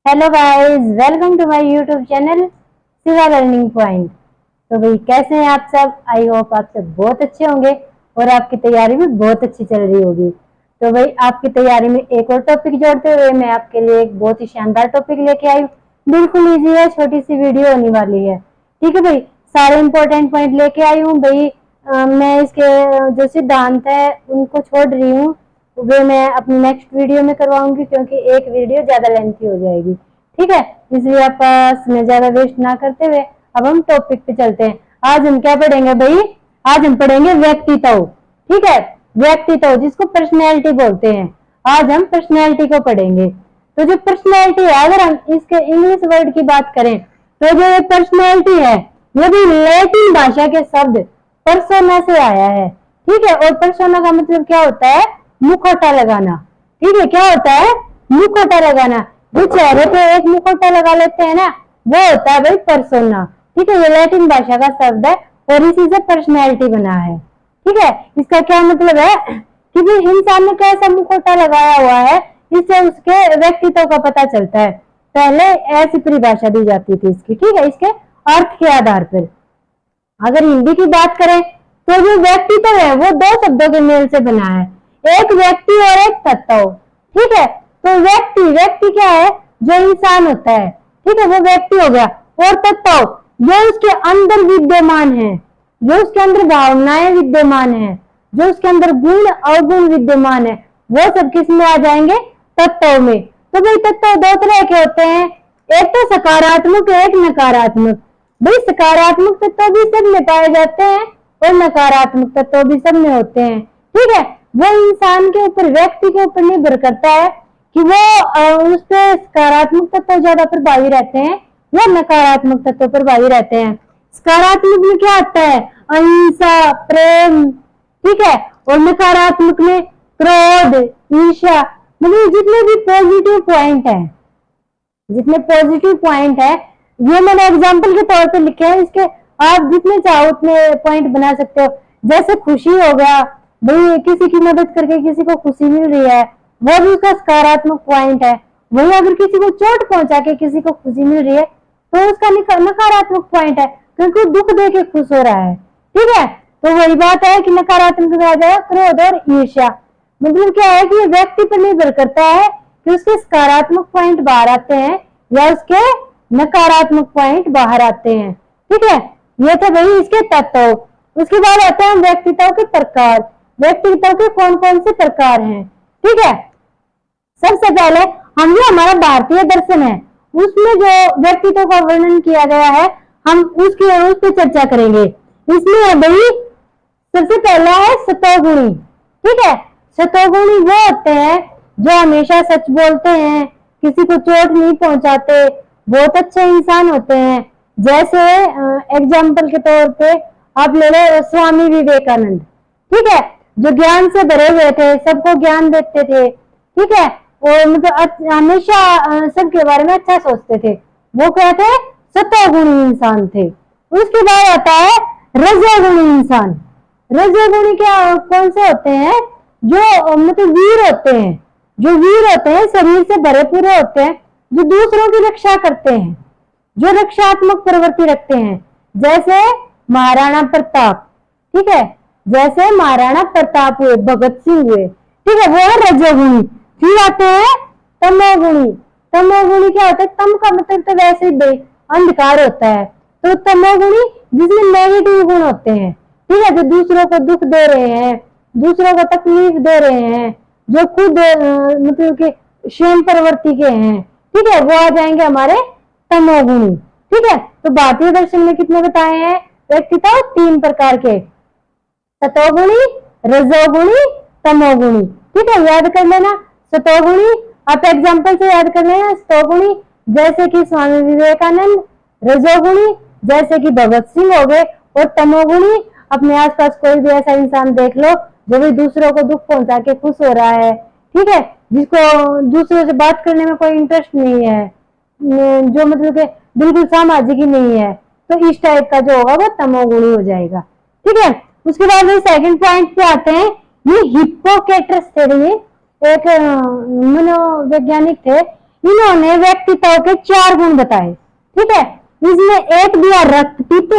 Hello guys, welcome to my YouTube channel Shiva learning point. तो भाई कैसे हैं आप सब? आई होप आप सब बहुत अच्छे होंगे और आपकी तैयारी भी बहुत अच्छी चल रही होगी। तो भाई आपकी तैयारी में एक और टॉपिक जोड़ते हुए मैं आपके लिए एक बहुत ही शानदार टॉपिक लेके आई हूँ। बिल्कुल इजी है, छोटी सी वीडियो होने वाली है। ठीक है भाई, सारे इंपॉर्टेंट पॉइंट लेके आई हूँ भाई। मैं इसके जो सिद्धांत है उनको छोड़ रही हूँ, वो मैं अपनी नेक्स्ट वीडियो में करवाऊंगी क्योंकि एक वीडियो ज्यादा लेंथी हो जाएगी। ठीक है, इसलिए आप समय ज्यादा वेस्ट ना करते हुए अब हम टॉपिक पे चलते हैं। आज हम क्या पढ़ेंगे भाई? आज हम पढ़ेंगे व्यक्तित्व। ठीक है, व्यक्तित्व जिसको पर्सनैलिटी बोलते हैं। आज हम पर्सनैलिटी को पढ़ेंगे। तो जो पर्सनैलिटी है, अगर हम इसके इंग्लिश वर्ड की बात करें तो जो ये पर्सनैलिटी है ये भी लैटिन भाषा के शब्द पर्सोना से आया है। ठीक है, और पर्सोना का मतलब क्या होता है? मुखौटा लगाना। ठीक है, क्या होता है? मुखौटा लगाना। जो चेहरे पे एक मुखौटा लगा लेते हैं ना, वो होता है भाई पर्सोना। ठीक है, ये लैटिन भाषा का शब्द है और इसी से पर्सनैलिटी बना है। ठीक है, इसका क्या मतलब है कि भी इंसान ने कैसा मुखौटा लगाया हुआ है, इससे उसके व्यक्तित्व का पता चलता है। पहले ऐसी परिभाषा दी जाती थी इसकी। ठीक है, इसके अर्थ के आधार पर। अगर हिंदी की बात करें तो जो व्यक्तित्व है वो दो शब्दों के मेल से बना है, एक व्यक्ति और एक तत्व। ठीक है, तो व्यक्ति व्यक्ति क्या है? जो इंसान होता है। ठीक है, वो व्यक्ति हो गया। और तत्व जो उसके अंदर विद्यमान है, जो उसके अंदर भावनाएं विद्यमान है, जो उसके अंदर गुण अवगुण विद्यमान है, वो सब किस में आ जाएंगे? तत्व में। तो भाई तत्व दो तरह के होते हैं, एक तो सकारात्मक, एक नकारात्मक। भाई सकारात्मक तत्व भी सब में पाए जाते हैं और नकारात्मक तत्व भी सब में होते हैं। ठीक है, वो इंसान के ऊपर, व्यक्ति के ऊपर निर्भर करता है कि वो उस पर सकारात्मक तत्व ज्यादा प्रभावी रहते हैं या नकारात्मक तत्व प्रभावी रहते हैं। सकारात्मक में क्या आता है? अहिंसा, प्रेम। ठीक है, और नकारात्मक में क्रोध, ईर्ष्या। मतलब जितने भी पॉजिटिव पॉइंट है, जितने पॉजिटिव पॉइंट है, ये मैंने एग्जाम्पल के तौर पे लिखे हैं। इसके आप जितने चाहो उतने पॉइंट बना सकते हो। जैसे खुशी हो गया, भाई किसी की मदद करके किसी को खुशी मिल रही है, वो भी उसका सकारात्मक पॉइंट है। वही अगर किसी को चोट पहुंचा के किसी को खुशी मिल रही है तो उसका नकारात्मक पॉइंट है, क्योंकि वो दुख दे के खुश हो रहा है। ठीक है, तो वही बात है कि नकारात्मक में आ जाएगा क्रोध और ईर्ष्या। मतलब क्या है कि व्यक्ति पर निर्भर करता है कि उसके सकारात्मक पॉइंट बाहर आते हैं या उसके नकारात्मक पॉइंट बाहर आते हैं। ठीक है, ये तो भाई इसके तत्व। उसके बाद आते हैं व्यक्तित्व के प्रकार। व्यक्तित्व के कौन कौन से प्रकार हैं? ठीक है, सबसे पहले हम जो हमारा भारतीय दर्शन है उसमें जो व्यक्तित्व का वर्णन किया गया है, हम उस पर चर्चा करेंगे। इसमें है भाई, सबसे पहला है सतोगुणी। ठीक है, सतोगुणी वो होते हैं जो हमेशा सच बोलते हैं, किसी को चोट नहीं पहुंचाते, बहुत अच्छे इंसान होते हैं। जैसे एग्जाम्पल के तौर पे आप ले लो स्वामी विवेकानंद। ठीक है, जो ज्ञान से भरे हुए थे, सबको ज्ञान देते थे। ठीक है, और मतलब हमेशा सबके बारे में अच्छा सोचते थे। वो क्या थे? सतोगुणी इंसान थे। उसके बाद आता है रजोगुणी इंसान। रजोगुणी क्या कौन से होते हैं? जो मतलब वीर होते हैं। जो वीर होते हैं, शरीर से भरे पूरे होते हैं, जो दूसरों की रक्षा करते हैं, जो रक्षात्मक प्रवृत्ति रखते हैं। जैसे महाराणा प्रताप। ठीक है, जैसे महाराणा प्रताप हुए, भगत सिंह हुए। ठीक है, वो है रजोगुणी। फिर आते हैं तमोगुणी। तमोगुणी क्या होता है? तम का मतलब तो वैसे ही अंधकार होता है, तो तमोगुणी जिसमें नेगेटिव गुण होते हैं। ठीक है, जो दूसरों को दुख दे रहे हैं, दूसरों को तकलीफ दे रहे हैं, जो खुद मतलब कि स्वयं प्रवृत्ति के हैं। ठीक है, वो आ जाएंगे हमारे तमोगुणी। ठीक है, तो भारतीय दर्शन में कितने बताए हैं व्यक्तित्व? 3 प्रकार के, सतोगुणी, रजोगुणी, तमोगुणी। ठीक है, याद कर लेना। सतोगुणी आप एग्जाम्पल से याद कर लेना। सतोगुणी जैसे कि स्वामी विवेकानंद, रजोगुणी जैसे कि भगत सिंह हो गए, और तमोगुणी अपने आसपास कोई भी ऐसा इंसान देख लो जो भी दूसरों को दुख पहुंचा के खुश हो रहा है। ठीक है, जिसको दूसरों से बात करने में कोई इंटरेस्ट नहीं है, जो मतलब कि बिल्कुल सामाजिक ही नहीं है, तो इस टाइप का जो होगा वो तमोगुणी हो जाएगा। ठीक है, उसके बाद सेकंड पॉइंट पे आते हैं। ये हिप्पोक्रेटस थे, ये एक मनोवैज्ञानिक थे। इन्होंने व्यक्तित्व के 4 गुण बताए। ठीक है, इसमें एक दिया रक्त पित्त,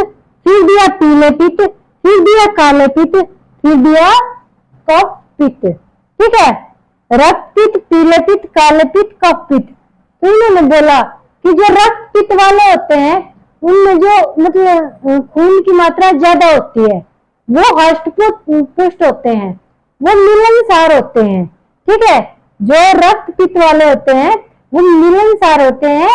फिर दिया पीले पित्त, फिर दिया काले पित्त, फिर दिया कफ पित्त। ठीक है, रक्त पित्त, पीले पित्त, काले पित्त, कफ पित्त। तो इन्होंने बोला कि जो रक्त पित्त वाले होते हैं उनमें जो मतलब खून की मात्रा ज्यादा होती है, वो हष्ट पुष्ट होते हैं, वो मिलनसार होते हैं। ठीक है, जो रक्त पित्त वाले होते हैं वो मिलनसार होते हैं,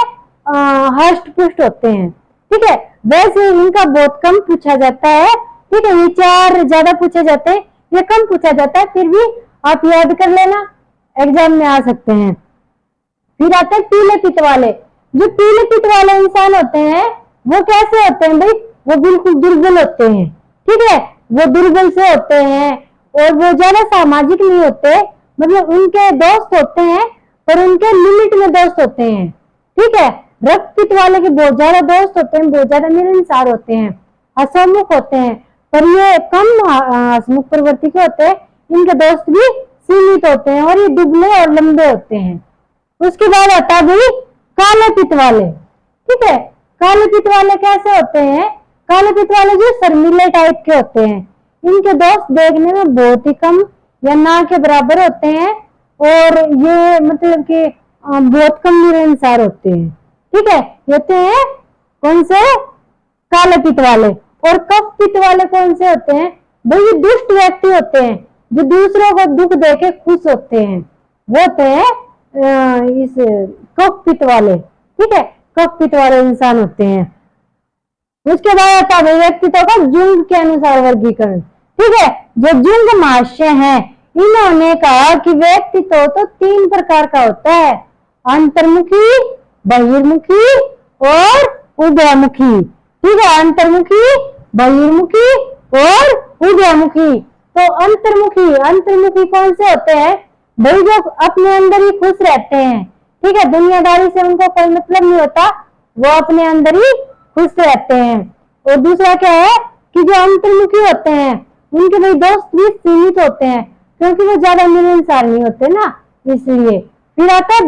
हष्ट पुष्ट होते हैं। ठीक है, वैसे इनका बहुत कम पूछा जाता है। ठीक है, ये 4 ज्यादा पूछे जाते हैं, ये कम पूछा जाता है, फिर भी आप याद कर लेना, एग्जाम में आ सकते हैं। फिर आते हैं पीले पित्त वाले। जो पीले पित्त वाले इंसान होते हैं वो कैसे होते हैं भाई? वो बिल्कुल दुर्बल होते हैं। ठीक है, वो दुर्बल से होते हैं और वो ज्यादा सामाजिक नहीं होते, मतलब उनके दोस्त होते हैं पर उनके लिमिट में दोस्त होते हैं। ठीक है, रक्त पित्त वाले के बहुत ज्यादा दोस्त होते हैं, बहुत ज्यादा मिलनसार होते हैं, हंसमुख होते हैं, पर ये कम हंसमुख प्रवृत्ति के होते हैं। इनके दोस्त भी सीमित होते हैं और ये दुबले और लंबे होते हैं। उसके बाद आता है भाई काले पित्त वाले। ठीक है, काले पित्त वाले कैसे होते हैं? काले पित्त वाले जो शर्मीले टाइप के होते हैं, इनके दोस्त देखने में बहुत ही कम या ना के बराबर होते हैं और ये मतलब कि बहुत कम मिलनसार होते हैं। ठीक है, ये होते हैं कौन से? काले पित्त वाले। और कफ पित्त वाले कौन से होते हैं? भाई ये दुष्ट व्यक्ति होते हैं, जो दूसरों को दुख देके खुश होते हैं, वो होते हैं इस कफ पित्त वाले। ठीक है, कफ पित्त वाले इंसान होते हैं। उसके बाद आता है व्यक्तित्व का जुंग के अनुसार वर्गीकरण। ठीक है, जो जुंग महाशय हैं इन्होंने कहा कि व्यक्तित्व तो 3 प्रकार का होता है, अंतर्मुखी, बहिर्मुखी और उभयमुखी। ठीक है, अंतर्मुखी, बहिर्मुखी और उभयमुखी। तो अंतर्मुखी कौन से होते हैं भाई? जो अपने अंदर ही खुश रहते हैं। ठीक है, दुनियादारी से उनको कोई मतलब नहीं होता, वो अपने अंदर ही खुश रहते हैं। और दूसरा क्या है कि जो अंतर्मुखी होते हैं उनके भाई दोस्त भी सीमित होते हैं, क्योंकि वो ज्यादा मिलनसार नहीं होते ना, इसलिए। फिर आता है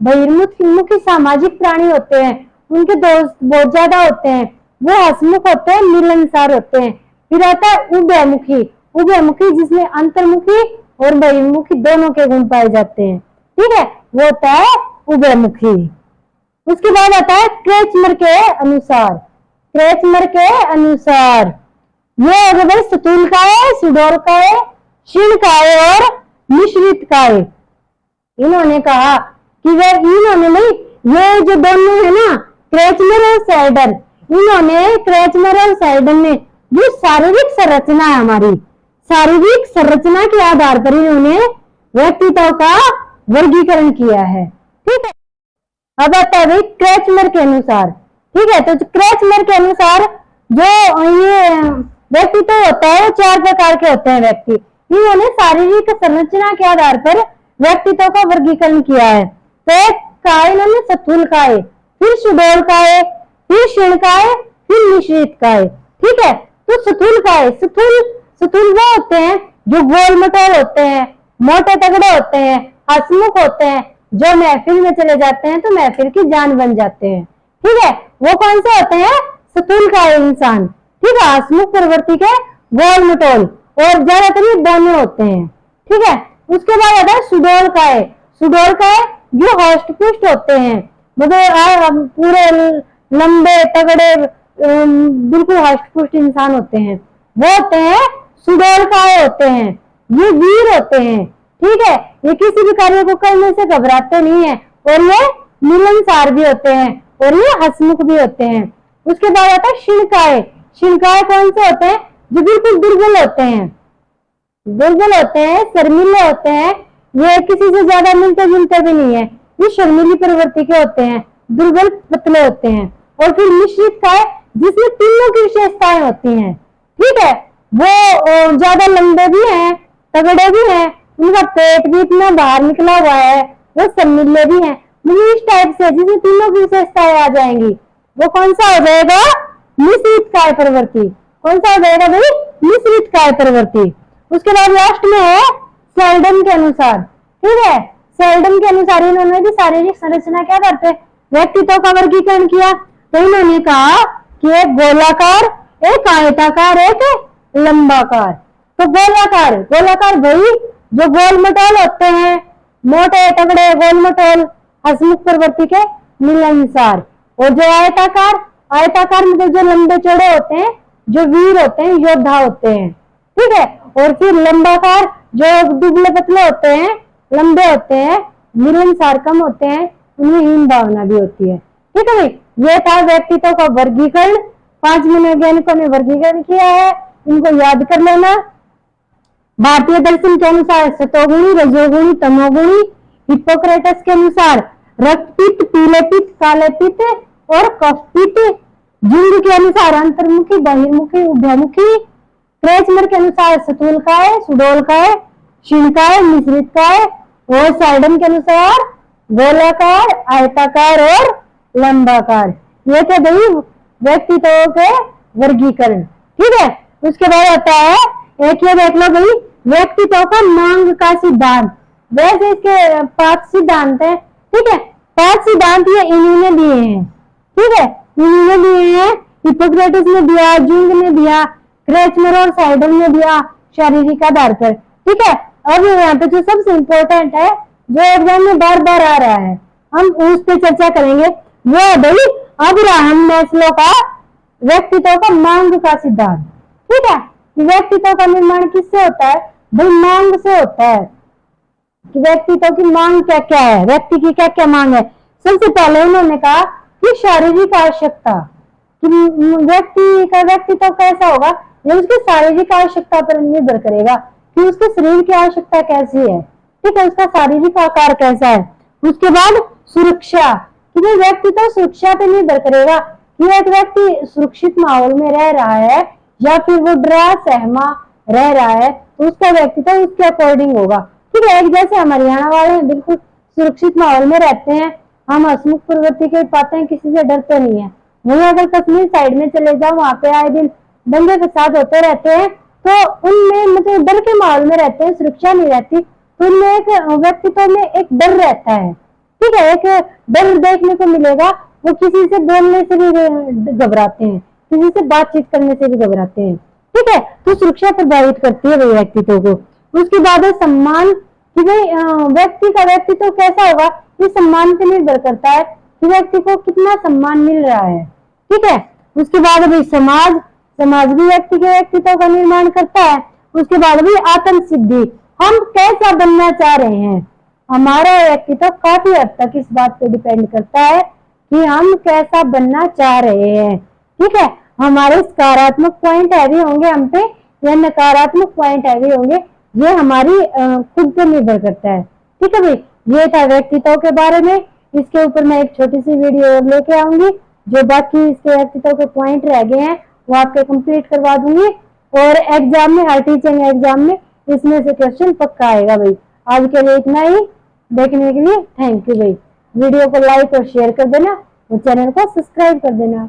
बहिर्मुखी सामाजिक प्राणी होते हैं, उनके दोस्त बहुत ज्यादा होते हैं, वो हंसमुख होते हैं, मिलनसार होते हैं। फिर आता है उभयमुखी जिसमें अंतर्मुखी और बहिर्मुखी दोनों के गुण पाए जाते हैं। ठीक है, वो होता है उभयमुखी। उसके बाद आता है क्रेचमर के अनुसार ये हो गए भाई स्थूलकाय, सुडौलकाय, क्षीणकाय और मिश्रितकाय। इन्होंने कहा कि वे इन्होंने नहीं, ये जो दोनों है ना क्रेचमर और सैडर, इन्होंने क्रेचमर और सैडर ने जो शारीरिक संरचना है, हमारी शारीरिक संरचना के आधार पर इन्होंने व्यक्तित्व का वर्गीकरण किया है। ठीक है, अब आता है क्रेचमर के अनुसार। ठीक है, तो क्रेचमर के अनुसार जो ये व्यक्तित्व होता है वो 4 प्रकार के होते हैं व्यक्ति। इन्होंने शारीरिक संरचना के आधार पर व्यक्तित्व का वर्गीकरण किया है। तो एक काय इन्होंने स्थूलकाय, फिर सुडौलकाय, फिर क्षीणकाय, फिर मिश्रितकाय। ठीक है, तो स्थूलकाय, स्थूल वो होते हैं जो गोल मटोल होते हैं, मोटे तगड़े होते हैं, हंसमुख होते हैं, जो महफिल में चले जाते हैं तो महफिल की जान बन जाते हैं। ठीक है, वो कौन से होते हैं? स्थूलकाय इंसान। ठीक है, हंसमुख प्रवृत्ति के, गोल मटोल और ज्यादातर ये दोनों होते हैं। ठीक है, उसके बाद आता है सुडौलकाय जो हष्ट पुष्ट होते हैं, मतलब पूरे लंबे तगड़े बिल्कुल हष्ट पुष्ट इंसान होते हैं, वो होते हैं सुडौलकाय होते हैं। ये वीर होते हैं। ठीक है, ये किसी भी कार्य को करने से घबराते नहीं है और ये मिलनसार भी होते हैं और ये हंसमुख भी होते हैं। उसके बाद आता है क्षीणकाय कौन से होते हैं? जो बिल्कुल दुर्बल होते हैं, शर्मीले होते हैं, ये किसी से ज्यादा मिलते जुलते भी नहीं है, ये शर्मीली प्रवृत्ति के होते हैं, दुर्बल पतले होते हैं। और फिर मिश्रितकाय जिसमें तीनों की विशेषताएं होती हैं। ठीक है, वो ज्यादा लंबे भी हैं, तगड़े भी हैं, उनका पेट भी इतना बाहर निकला हुआ है, वो शर्मीले भी हैं, मतलब इस टाइप से जिसमें तीनों की विशेषताएं आ जाएंगी, वो कौन सा हो जाएगा? मिश्रितकाय प्रवृत्ति। कौन सा हो जाएगा भाई? मिश्रितकाय प्रवृत्ति। उसके बाद लास्ट में है सेल्डन के अनुसार। ठीक है, सेल्डन के अनुसार इन्होंने भी शारीरिक संरचना क्या करते हैं, व्यक्तित्व का वर्गीकरण किया। तो इन्होंने कहा कि एक गोलाकार, एक आयताकार, एक लंबाकार। तो गोलाकार, गोलाकार वही जो गोल मटोल होते हैं, मोटे तगड़े गोल मटोल हसमुख प्रवृत्ति के मिलनसार। और जो आयताकार, आयताकार मतलब जो लंबे चौड़े होते हैं, जो वीर होते हैं, योद्धा होते हैं, ठीक है। और फिर लंबाकार जो दुबले पतले होते हैं, लंबे होते हैं, मिलनसार कम होते हैं, उनमें हीन भावना भी होती है, ठीक है भाई। ये था व्यक्तित्व का वर्गीकरण, 5 मनोवैज्ञानिकों ने वर्गीकरण किया है, इनको याद कर लेना। भारतीय दर्शन के अनुसार सतोगुणी, रजोगुणी, तमोगुणी। हिप्पोक्रेटस के अनुसार रक्तपित्त, पीले पित्त, काले पित्त और कफ पित्त। जुंग के अनुसार अंतर्मुखी, बहिर्मुखी, उभयमुखी। क्रेचमर के अनुसार स्थूलकाय, सुडोलकाय, क्षीणकाय, मिश्रितकाय। और साइडन के अनुसार गोलाकार, आयताकार और लंबाकार। ये थे भाई व्यक्तित्वों के वर्गीकरण, ठीक है। उसके बाद आता है एक, ये देख लो भाई, व्यक्तित्व का मांग का सिद्धांत। वैसे इसके 5 सिद्धांत है, ठीक है। 5 सिद्धांत ये इन्होंने दिए हैं, ठीक है, इन्होंने दिए हैं। हिप्पोक्रेटिस ने दिया, जुंग ने दिया, क्रेचमर और साइडल ने दिया शारीरिक आधार पर, ठीक है। अब यहाँ पे जो सबसे इम्पोर्टेंट है, जो एग्जाम में बार बार आ रहा है, हम उस पर चर्चा करेंगे, वो है भाई अब्राहम मैस्लो का व्यक्तित्व का मांग का सिद्धांत, ठीक है। व्यक्तित्व का निर्माण किससे होता है भाई, मांग से होता है। कि व्यक्तित्व की मांग क्या क्या है, व्यक्ति की क्या क्या मांग है। सबसे पहले उन्होंने कहा कि शारीरिक आवश्यकता, कि व्यक्ति का व्यक्तित्व कैसा होगा, ये उसकी शारीरिक आवश्यकता पर निर्भर करेगा कि उसके शरीर की आवश्यकता कैसी है, ठीक है, उसका शारीरिक आकार कैसा है। उसके बाद सुरक्षा, कि व्यक्तित्व सुरक्षा पर निर्भर करेगा कि एक व्यक्ति सुरक्षित माहौल में रह रहा है या फिर वो डरा सहमा रह रहा है, तो उसका व्यक्तित्व उसके अकॉर्डिंग होगा, ठीक है। एक जैसे हम हरियाणा वाले हैं, बिल्कुल सुरक्षित माहौल में रहते हैं, हम हसमुख प्रवृत्ति के पाते हैं, किसी से डरते नहीं है। वहीं अगर कश्मीर साइड में चले जाओ, वहां पे आए दिन दंगे फसाद होते रहते हैं, तो उनमें मतलब डर के माहौल में रहते हैं, सुरक्षा नहीं रहती, तो उनमें एक व्यक्तित्व में एक डर रहता है, ठीक है, एक डर देखने को मिलेगा। वो किसी से बोलने से भी घबराते हैं, किसी से बातचीत करने से भी घबराते हैं, ठीक है। तो सुरक्षा प्रभावित करती है व्यक्तित्व को। उसके बाद है सम्मान, कि भाई व्यक्ति का व्यक्तित्व कैसा होगा, ये सम्मान पे निर्भर करता है कि व्यक्ति को कितना सम्मान मिल रहा है, ठीक है। उसके बाद भाई समाज, समाज भी व्यक्ति के व्यक्तित्व का निर्माण करता है। उसके बाद भी आत्म सिद्धि, हम कैसा बनना चाह रहे हैं, हमारा व्यक्तित्व काफी हद तक इस बात पे डिपेंड करता है कि हम कैसा बनना चाह रहे हैं, ठीक है। हमारे सकारात्मक पॉइंट हैवी होंगे हम पे या नकारात्मक पॉइंट हैवी होंगे, ये हमारी खुद पर निर्भर करता है, ठीक है भाई। ये था व्यक्तित्व के बारे में। इसके ऊपर मैं एक छोटी सी वीडियो और लेके आऊंगी, जो बाकी इसके व्यक्तित्व के पॉइंट रह गए हैं वो आपके कंप्लीट करवा दूंगी। और एग्जाम में, हर टीचिंग एग्जाम में इसमें से क्वेश्चन पक्का आएगा भाई। आज के लिए इतना ही, देखने के लिए थैंक यू भाई। वीडियो को लाइक और शेयर कर देना और चैनल को सब्सक्राइब कर देना।